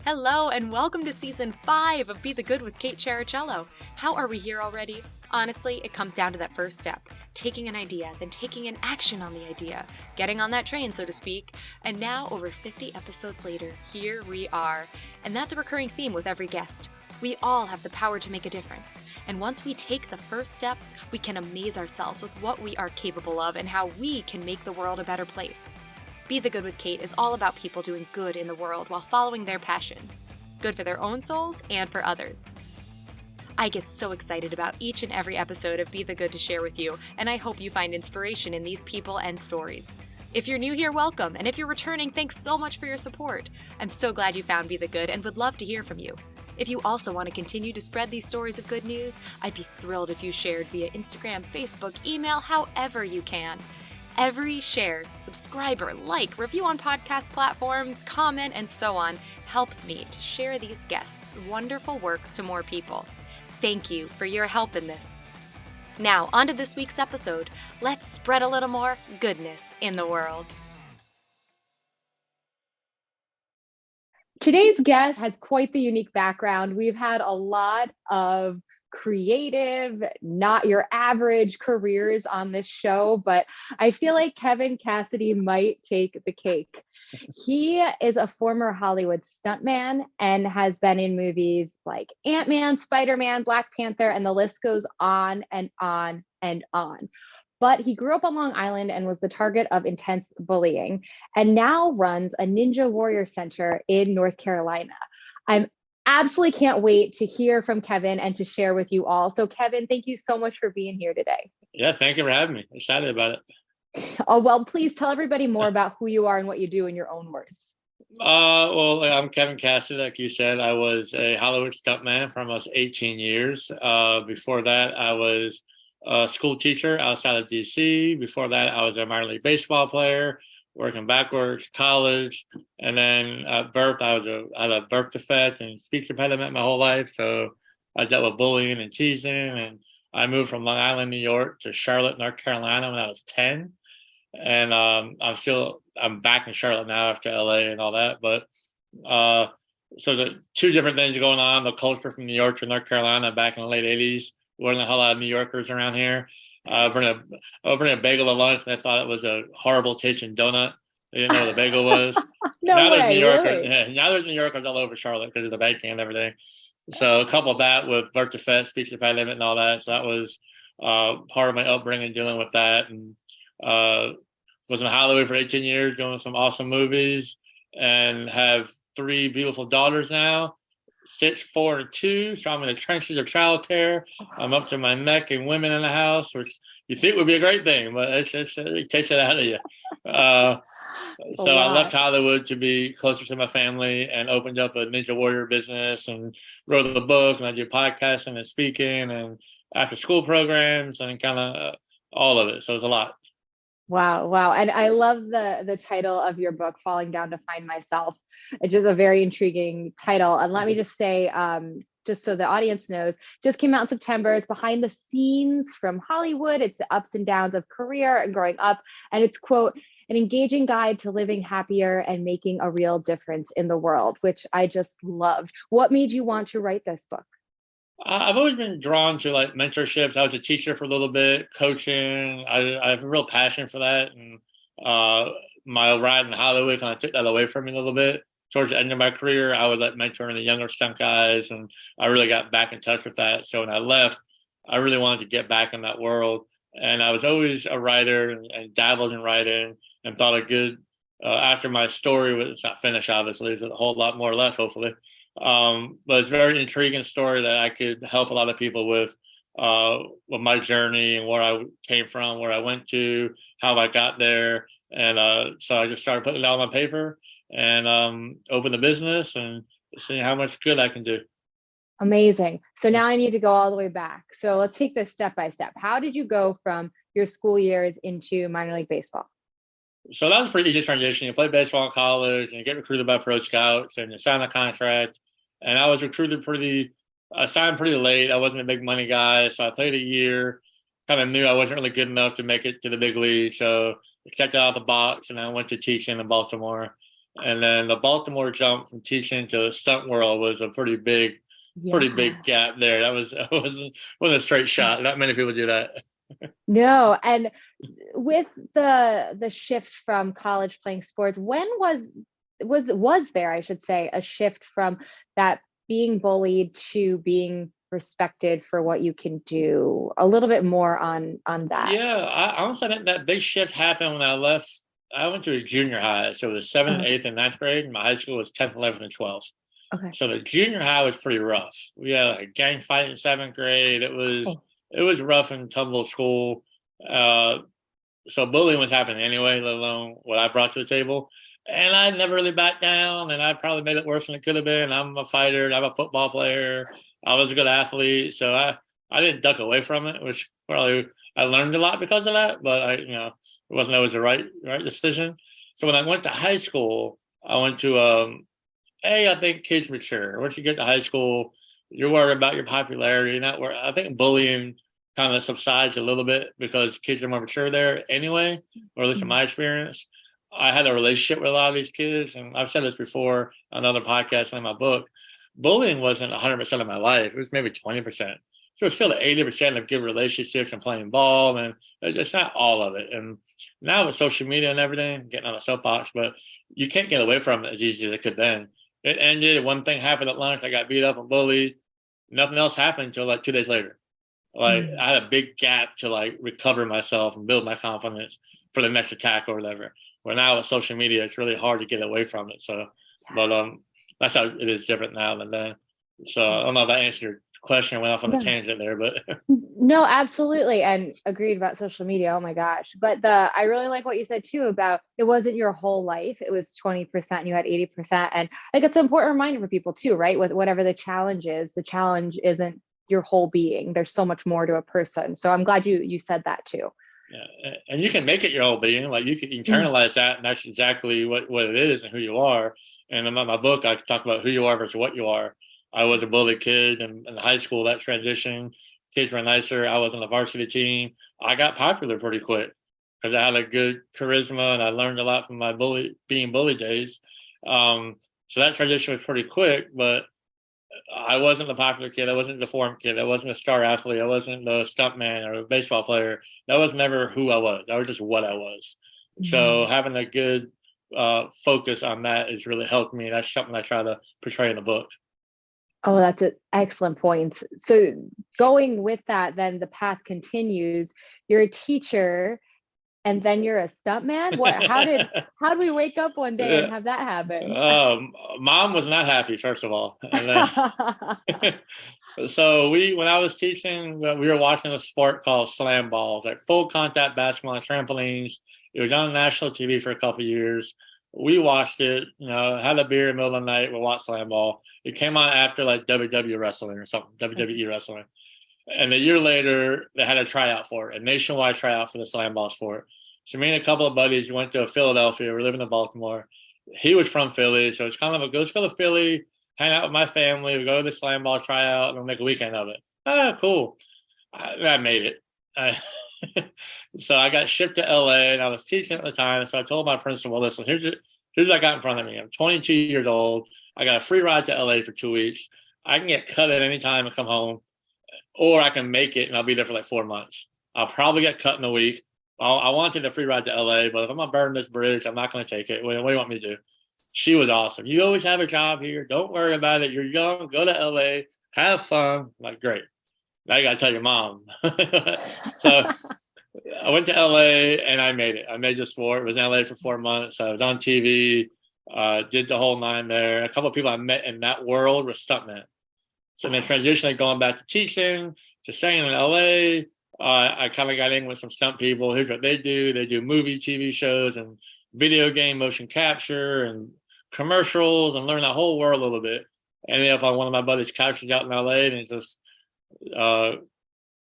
Hello and welcome to Season 5 of Be the Good with Kate Cherichello. How are we here already? Honestly, it comes down to that first step. Taking an idea, then taking an action on the idea. Getting on that train, so to speak. And now, over 50 episodes later, here we are. And that's a recurring theme with every guest. We all have the power to make a difference. And once we take the first steps, we can amaze ourselves with what we are capable of and how we can make the world a better place. Be the Good with Kate is all about people doing good in the world while following their passions. Good for their own souls and for others. I get so excited about each and every episode of Be the Good to share with you, and I hope you find inspiration in these people and stories. If you're new here, welcome, and if you're returning, thanks so much for your support. I'm so glad you found Be the Good and would love to hear from you. If you also want to continue to spread these stories of good news, I'd be thrilled if you shared via Instagram, Facebook, email, however you can. Every share, subscriber, like, review on podcast platforms, comment, and so on helps me to share these guests' wonderful works to more people. Thank you for your help in this. Now, on to this week's episode. Let's spread a little more goodness in the world. Today's guest has quite the unique background. We've had a lot of creative, not your average careers on this show, but I feel like Kevin Cassidy might take the cake. He is a former Hollywood stuntman and has been in movies like Ant-Man, Spider-Man, Black Panther, and the list goes on and on and on. But he grew up on Long Island and was the target of intense bullying and now runs a Ninja Warrior Center in North Carolina. I'm absolutely can't wait to hear from Kevin and to share with you all. So Kevin, thank you so much for being here today. Yeah, thank you for having me. Excited about it. Oh, well, please tell everybody more about who you are and what you do in your own words. Well, I'm Kevin Cassidy. Like you said, I was a Hollywood stuntman for almost 18 years. Before that, I was a school teacher outside of DC. Before that, I was a minor league baseball player, working backwards, college, and then at birth, I had a birth defect and speech impediment my whole life. So I dealt with bullying and teasing, and I moved from Long Island, New York, to Charlotte, North Carolina when I was 10. And I'm back in Charlotte now after LA and all that. But so the two different things going on: the culture from New York to North Carolina back in the late '80s. There wasn't a whole lot of New Yorkers around here. I bring a bagel to lunch, and I thought it was a horrible tasting donut. They didn't know what a bagel was. Now there's New Yorkers. Yeah, now there's New Yorkers all over Charlotte because of the baking and everything. So a couple of that with birth defect, speech impediment, and all that. So that was part of my upbringing, dealing with that, and was in Hollywood for 18 years, doing some awesome movies, and have 3 beautiful daughters now. 6, 4, and 2. So I'm in the trenches of childcare. I'm up to my neck in women in the house, which you think would be a great thing, but it takes it out of you. So I left Hollywood to be closer to my family and opened up a Ninja Warrior business and wrote the book, and I do podcasting and speaking and after school programs and kind of all of it. So it's a lot. Wow. And I love the title of your book, Falling Down to Find Myself. It's just a very intriguing title. And let me just say, just so the audience knows, just came out in September. It's behind the scenes from Hollywood. It's the ups and downs of career and growing up. And it's, quote, an engaging guide to living happier and making a real difference in the world, which I just loved. What made you want to write this book? I've always been drawn to like mentorships. I was a teacher for a little bit, coaching. I have a real passion for that. And my ride in Hollywood kind of took that away from me a little bit. Towards the end of my career, I was like mentoring the younger stunt guys, and I really got back in touch with that. So when I left, I really wanted to get back in that world. And I was always a writer and dabbled in writing, and thought a good, after my story was not finished, obviously, there's a whole lot more left, hopefully. But it's a very intriguing story that I could help a lot of people with my journey and where I came from, where I went to, how I got there. And so I just started putting it out on paper and opened the business and seeing how much good I can do. Amazing. So now I need to go all the way back. So let's take this step by step. How did you go from your school years into minor league baseball? So that was a pretty easy transition. You play baseball in college and you get recruited by pro scouts and you sign a contract. And I was I signed pretty late. I wasn't a big money guy. So I played a year, kind of knew I wasn't really good enough to make it to the big league. So I checked it out of the box and I went to teaching in Baltimore. And then the Baltimore jump from teaching to the stunt world was a pretty big gap there. That wasn't a straight shot. Not many people do that. No, and with the shift from college playing sports, when was there, I should say, a shift from that being bullied to being respected for what you can do? A little bit more on that. Yeah, I would say that big shift happened when I left. I went to a junior high, so it was seventh, eighth, and ninth grade. And my high school was 10th, 11th, and 12th. Okay. So the junior high was pretty rough. We had a gang fight in 7th grade. It was rough and tumble school. So bullying was happening anyway, let alone what I brought to the table. And I never really backed down, and I probably made it worse than it could have been. I'm a fighter. I'm a football player. I was a good athlete, so I didn't duck away from it, which probably I learned a lot because of that. But it wasn't always the right decision. So when I went to high school, I went to I think kids mature. Once you get to high school, you're worried about your popularity. Not where I think bullying kind of subsides a little bit because kids are more mature there anyway, or at least in my experience. I had a relationship with a lot of these kids, and I've said this before on other podcasts and in my book. Bullying wasn't 100% of my life; it was maybe 20%. So it's still 80% of good relationships and playing ball, and it's not all of it. And now with social media and everything, getting on a soapbox, but you can't get away from it as easy as it could then. It ended. One thing happened at lunch. I got beat up and bullied. Nothing else happened until like 2 days later. Like I had a big gap to like recover myself and build my confidence for the next attack or whatever. Where now with social media, it's really hard to get away from it. So, but that's how it is different now than then. So I don't know if that answered your question. I went off on a tangent there, but no, absolutely, and agreed about social media. Oh my gosh! But I really like what you said too about it wasn't your whole life; it was 20%. You had 80%, and like it's an important reminder for people too, right? With whatever the challenge is, the challenge isn't your whole being. There's so much more to a person. So I'm glad you said that too. Yeah, and you can make it your whole being. Like you can internalize that, and that's exactly what it is and who you are. And in my book, I talk about who you are versus what you are. I was a bullied kid in high school. That transition, kids were nicer. I was on the varsity team. I got popular pretty quick because I had a good charisma, and I learned a lot from my being bullied days. So that transition was pretty quick, but I wasn't the popular kid. I wasn't the form kid. I wasn't a star athlete. I wasn't the stuntman or a baseball player. That was never who I was. That was just what I was. So having a good focus on that has really helped me. That's something I try to portray in the book. Oh, that's an excellent point. So going with that, then the path continues. You're a teacher, and then you're a stuntman. How did we wake up one day and have that happen? Mom was not happy, first of all. And then, so when I was teaching, we were watching a sport called slam balls, like full contact basketball on trampolines. It was on national TV for a couple of years. We watched it, had a beer in the middle of the night. We watched slam ball. It came on after like WWE wrestling or something, WWE wrestling. And a year later, they had a tryout for it, a nationwide tryout for the slam ball sport. So me and a couple of buddies went to Philadelphia. We're living in Baltimore. He was from Philly, so it's kind of let's go to Philly, hang out with my family. We go to the slam ball tryout, and we'll make a weekend of it. Cool. I made it. So I got shipped to LA, and I was teaching at the time. So I told my principal, listen, here's what I got in front of me. I'm 22 years old. I got a free ride to LA for 2 weeks. I can get cut at any time and come home, or I can make it, and I'll be there for like 4 months. I'll probably get cut in a week. I wanted a free ride to LA, but if I'm going to burn this bridge, I'm not going to take it. What do you want me to do? She was awesome. You always have a job here. Don't worry about it. You're young. Go to LA. Have fun. I'm like, great. Now you got to tell your mom. So I went to LA and I made it. I made this sport. It was in LA for 4 months. I was on TV, did the whole nine there. A couple of people I met in that world were stuntmen. So then transitionally going back to teaching, to staying in LA, I kind of got in with some stunt people. Here's what they do. They do movie, TV shows, and video game motion capture and commercials, and learn that whole world a little bit. Ended up on one of my buddy's couches out in LA, and just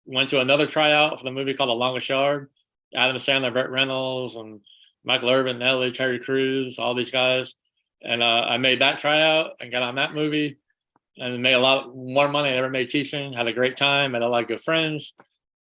went to another tryout for the movie called The Longest Yard. Adam Sandler, Burt Reynolds, and Michael Irvin, Nelly, Terry Crews, all these guys. And I made that tryout and got on that movie and made a lot more money than I ever made teaching. Had a great time, met a lot of good friends.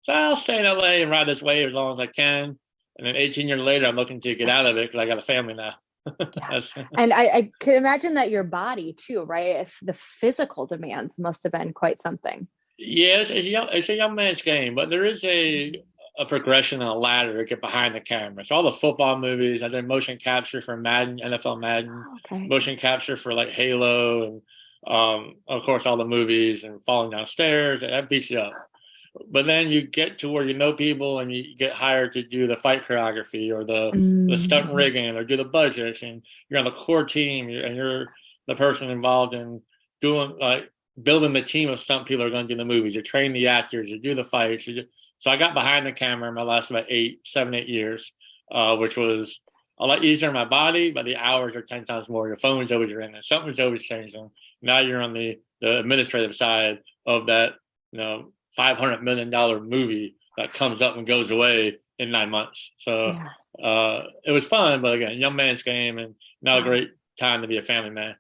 So I'll stay in LA and ride this wave as long as I can. And then 18 years later, I'm looking to get out of it because I got a family now. Yeah. And I can imagine that your body too, right? If the physical demands must have been quite something. Yes, it's a young man's game, but there is a progression and a ladder to get behind the camera. So all the football movies, I did motion capture for Madden, NFL Madden, Okay. motion capture for like Halo, and of course all the movies and falling downstairs. That beats you up. But then you get to where you know people and you get hired to do the fight choreography or the stunt Mm, rigging or do the budgets, and you're on the core team and you're the person involved in doing like building the team of stunt people who are going to do the movies. You train the actors, you do the fights. So I got behind the camera in my last about 8 years, which was a lot easier on my body, but the hours are 10 times more. Your phone's always ringing, something's always changing. Now you're on the administrative side of that, $500 million movie that comes up and goes away in 9 months. So yeah. it was fun, but again, young man's game, and now a Wow. great time to be a family man.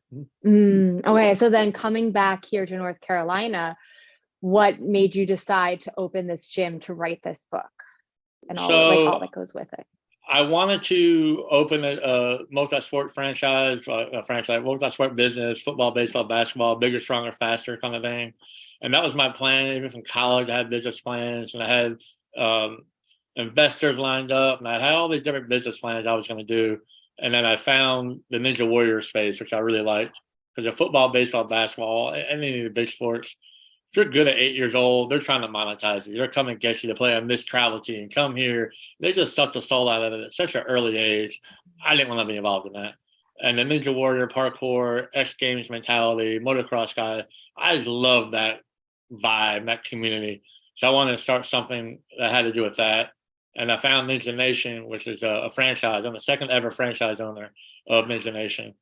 Okay. So then coming back here to North Carolina, what made you decide to open this gym to write this book and all So that goes with it? I wanted to open a multi-sport franchise, multi-sport business, football, baseball, basketball, bigger, stronger, faster kind of thing. And that was my plan. Even from college, I had business plans, and I had investors lined up, and I had all these different business plans I was going to do. And then I found the Ninja Warrior space, which I really liked, because of football, baseball, basketball, any of the big sports, if you're good at 8 years old, they're trying to monetize you. They're coming to get you to play on this travel team. Come here. They just suck the soul out of it at such an early age. I didn't want to be involved in that. And the Ninja Warrior, parkour, X Games mentality, motocross guy, I just love that vibe, that community. So I wanted to start something that had to do with that. And I found Ninja Nation, which is a franchise. I'm the second ever franchise owner of Ninja Nation.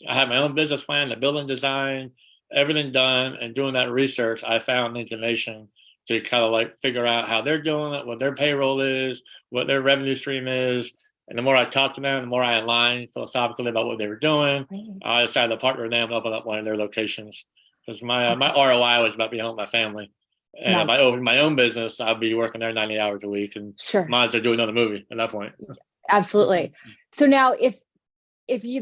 I had my own business plan, the building design, everything done, and doing that research, I found Ninja Nation to kind of like figure out how they're doing it, what their payroll is, what their revenue stream is. And the more I talked to them, the more I aligned philosophically about what they were doing. Right. I decided to partner with them and open up one of their locations, because my Okay. ROI was about being home with my family. And if I Nice. opened my own business, I'd be working there 90 hours a week, and Sure. might as well do another movie at that point. Absolutely. So now if you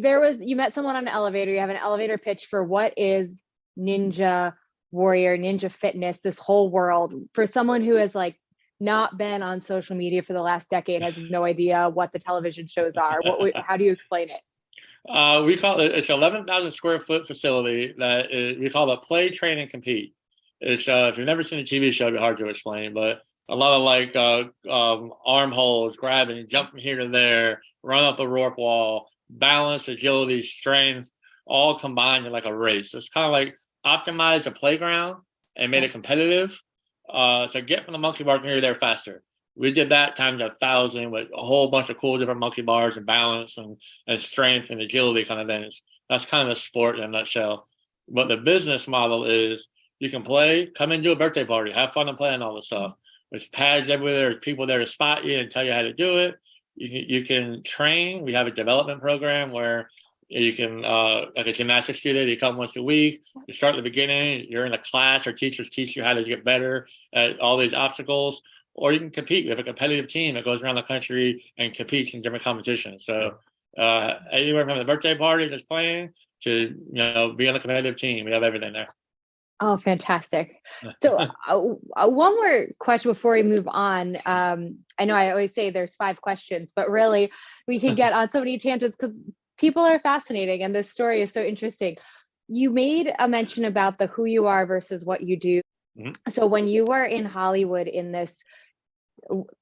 met someone on an elevator, you have an elevator pitch for what is Ninja Warrior, Ninja Fitness, this whole world for someone who has like not been on social media for the last decade, has no idea what the television shows are. How do you explain it? We call it, it's 11,000 square foot facility we call it play, train, and compete. It's if you've never seen a TV show, it'd be hard to explain, but a lot of like arm holds, grabbing, jump from here to there, run up a rope wall, balance, agility, strength, all combined in like a race. It's kind of like optimize the playground and made it competitive. So get from the monkey bar here to there faster. We did that times 1,000 with a whole bunch of cool different monkey bars and balance and strength and agility kind of things. That's kind of the sport in a nutshell. But the business model is you can play, come and do a birthday party, have fun and play and all this stuff. There's pads everywhere, there's people there to spot you and tell you how to do it. You can train. We have a development program where you can, like a gymnastics student, you come once a week, you start at the beginning, you're in a class or teachers teach you how to get better at all these obstacles, or you can compete. We have a competitive team that goes around the country and competes in different competitions. So anywhere from the birthday party just playing to, be on a competitive team, we have everything there. Oh, fantastic. So one more question before we move on. I know I always say there's 5 questions, but really we can get on so many tangents because people are fascinating and this story is so interesting. You made a mention about the who you are versus what you do. Mhm. So when you were in Hollywood in this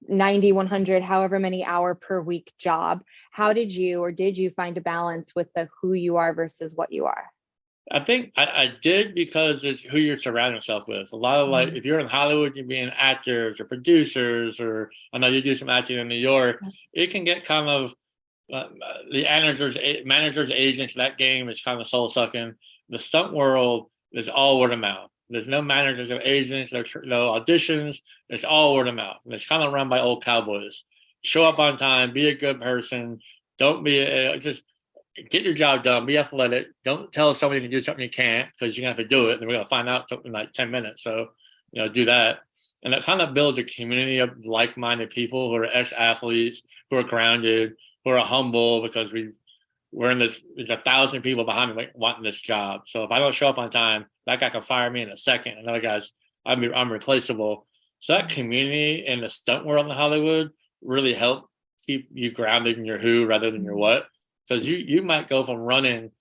90, 100, however many hour per week job, how did you find a balance with the who you are versus what you are? I think I did, because it's who you're surrounding yourself with. A lot of like, if you're in Hollywood, you're being actors or producers, or I know you do some acting in New York, it can get kind of the managers, agents. That game is kind of soul sucking. The stunt world is all word of mouth. There's no managers or agents, there's no auditions. It's all word of mouth. And it's kind of run by old cowboys. Show up on time, be a good person. Don't be just get your job done, be athletic. Don't tell somebody you can do something you can't, because you're going to have to do it. And we're going to find out something in like 10 minutes. So, do that. And that kind of builds a community of like-minded people who are ex-athletes, who are grounded, who are humble, because we're in this, there's 1,000 people behind me wanting this job. So if I don't show up on time, that guy can fire me in a second. Another guy's, I'm replaceable. So that community in the stunt world in Hollywood really helped keep you grounded in your who rather than your what. Because you might go from running,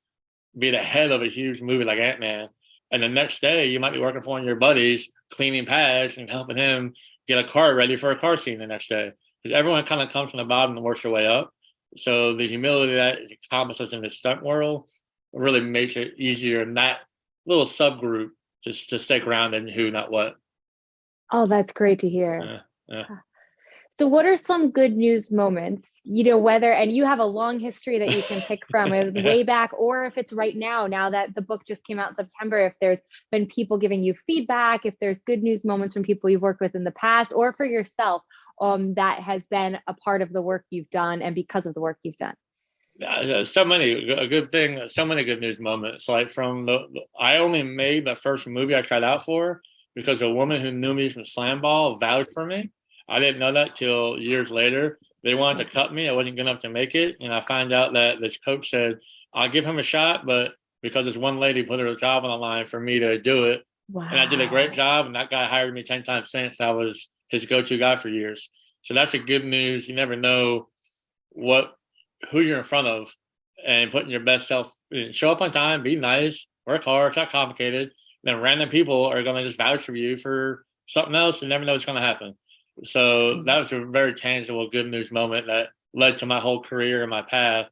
be the head of a huge movie like Ant-Man, and the next day you might be working for one of your buddies, cleaning pads and helping him get a car ready for a car scene the next day. Because everyone kind of comes from the bottom and works their way up. So the humility that is accomplished in the stunt world really makes it easier in that little subgroup to stay grounded in who, not what. Oh, that's great to hear. Yeah. So what are some good news moments, whether, and you have a long history that you can pick from way back, or if it's right now that the book just came out in September, if there's been people giving you feedback, if there's good news moments from people you've worked with in the past, or for yourself, that has been a part of the work you've done and because of the work you've done. So many good news moments. Like I only made the first movie I tried out for because a woman who knew me from slam ball vouched for me. I didn't know that till years later. They wanted to cut me. I wasn't good enough to make it. And I found out that this coach said, I'll give him a shot, but because this one lady put her job on the line for me to do it. Wow. And I did a great job. And that guy hired me 10 times since. I was his go-to guy for years. So that's the good news. You never know who you're in front of, and putting your best self, show up on time, be nice, work hard. It's not complicated. Then random people are going to just vouch for you for something else. You never know what's going to happen. So that was a very tangible good news moment that led to my whole career and my path.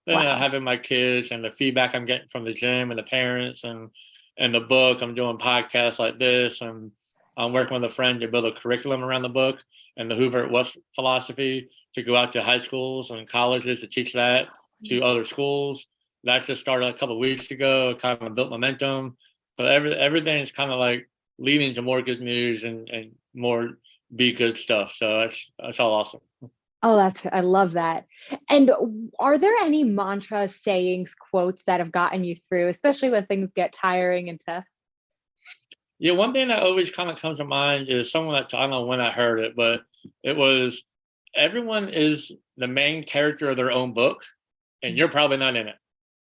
Then having my kids and the feedback I'm getting from the gym and the parents and the book, I'm doing podcasts like this, and I'm working with a friend to build a curriculum around the book and the Hoover at West philosophy to go out to high schools and colleges to teach that to other schools. That just started a couple of weeks ago, kind of built momentum. But everything's kind of like leading to more good news and more be good stuff. So that's all awesome. Oh, I love that. And are there any mantras, sayings, quotes that have gotten you through, especially when things get tiring and tough? Yeah, one thing that always kind of comes to mind is someone that, I don't know when I heard it, but it was, everyone is the main character of their own book, and you're probably not in it.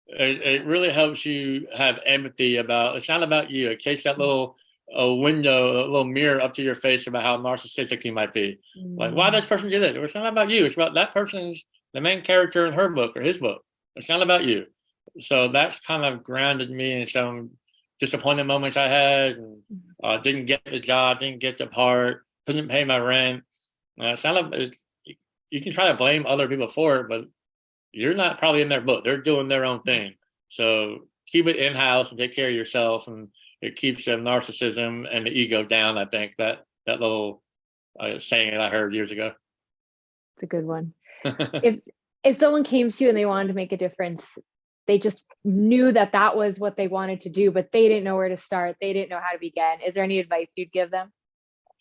It really helps you have empathy about, it's not about you. It takes that little window, a little mirror up to your face about how narcissistic you might be. Like, why this person did it? It's not about you. It's about that person's the main character in her book or his book. It's not about you. So that's kind of grounded me in some disappointing moments I had. And, didn't get the job, didn't get the part, couldn't pay my rent. You can try to blame other people for it, but you're not probably in their book. They're doing their own thing. So keep it in-house and take care of yourself, and it keeps the narcissism and the ego down. I think that little saying that I heard years ago. It's a good one. If someone came to you and they wanted to make a difference, they just knew that was what they wanted to do, but they didn't know where to start. They didn't know how to begin. Is there any advice you'd give them?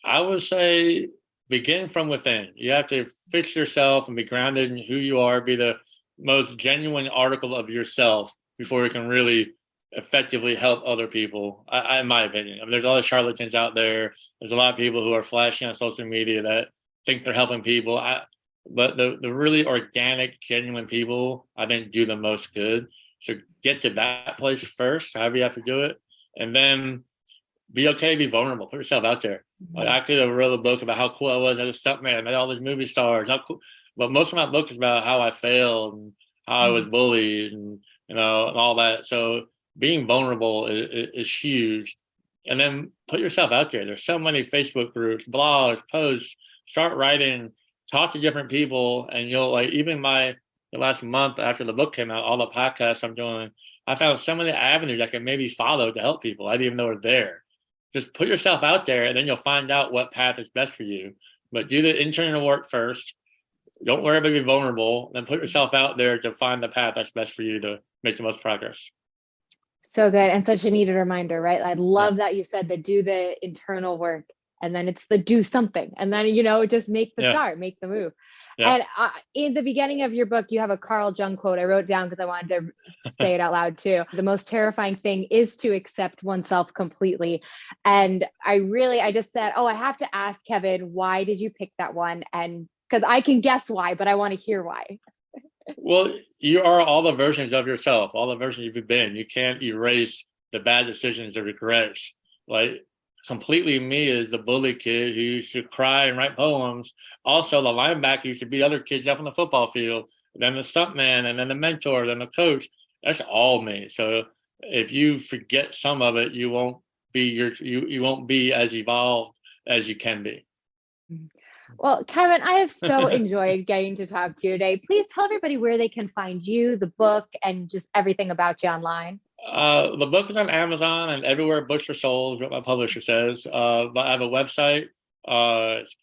I would say begin from within. You have to fix yourself and be grounded in who you are, be the most genuine article of yourself before you can really effectively help other people, in my opinion. I mean, there's a lot of charlatans out there. There's a lot of people who are flashing on social media that think they're helping people. But the really organic, genuine people, I think, do the most good. So get to that place first, however you have to do it. And then be okay, be vulnerable, put yourself out there. Like, I could have wrote a book about how cool I was as a stuntman, I met all these movie stars. How cool. But most of my book is about how I failed and how I was bullied and, and all that. So being vulnerable is huge. And then put yourself out there. There's so many Facebook groups, blogs, posts. Start writing, talk to different people, and you'll, like, even the last month after the book came out, all the podcasts I'm doing, I found so many avenues I can maybe follow to help people I didn't even know were there. Just put yourself out there, and then you'll find out what path is best for you. But do the internal work first. Don't worry about being vulnerable. Then put yourself out there to find the path that's best for you to make the most progress. So good, and such a needed reminder, right? I love that you said that, do the internal work, and then it's the do something, and then just make the start, make the move. And in the beginning of your book, you have a Carl Jung quote I wrote down because I wanted to say it out loud too. The most terrifying thing is to accept oneself completely. And I just said, I have to ask Kevin, why did you pick that one? And because I can guess why, but I want to hear why. Well, you are all the versions of yourself, all the versions you've been. You can't erase the bad decisions or regrets. Like completely me is the bully kid who used to cry and write poems. Also, the linebacker used to beat other kids up on the football field. Then the stuntman, and then the mentor, then the coach. That's all me. So if you forget some of it, you won't be you won't be as evolved as you can be. Well, Kevin, I have so enjoyed getting to talk to you today. Please tell everybody where they can find you, the book, and just everything about you online. The book is on Amazon and everywhere books are sold, is what my publisher says. But I have a website, it's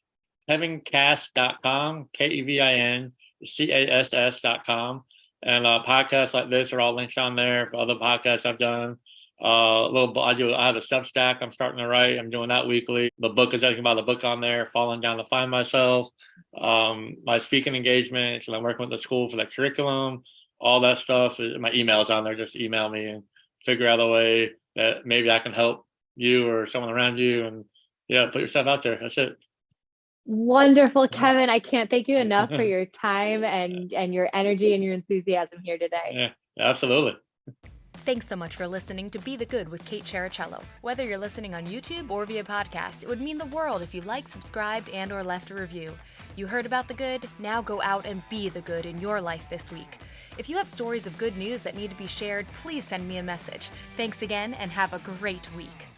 kevincast.com, KevinCass.com. And podcasts like this are all links on there for other podcasts I've done. I have a Substack I'm starting to write. I'm doing that weekly. The book is everything about the book on there, Falling Down to Find Myself. My speaking engagements, and I'm working with the school for the curriculum, all that stuff. My email's on there. Just email me and figure out a way that maybe I can help you or someone around you. And yeah, put yourself out there. That's it. Wonderful, Kevin. I can't thank you enough for your time and your energy and your enthusiasm here today. Yeah, absolutely. Thanks so much for listening to Be the Good with Kate Cherichello. Whether you're listening on YouTube or via podcast, it would mean the world if you liked, subscribed, and or left a review. You heard about the good? Now go out and be the good in your life this week. If you have stories of good news that need to be shared, please send me a message. Thanks again, and have a great week.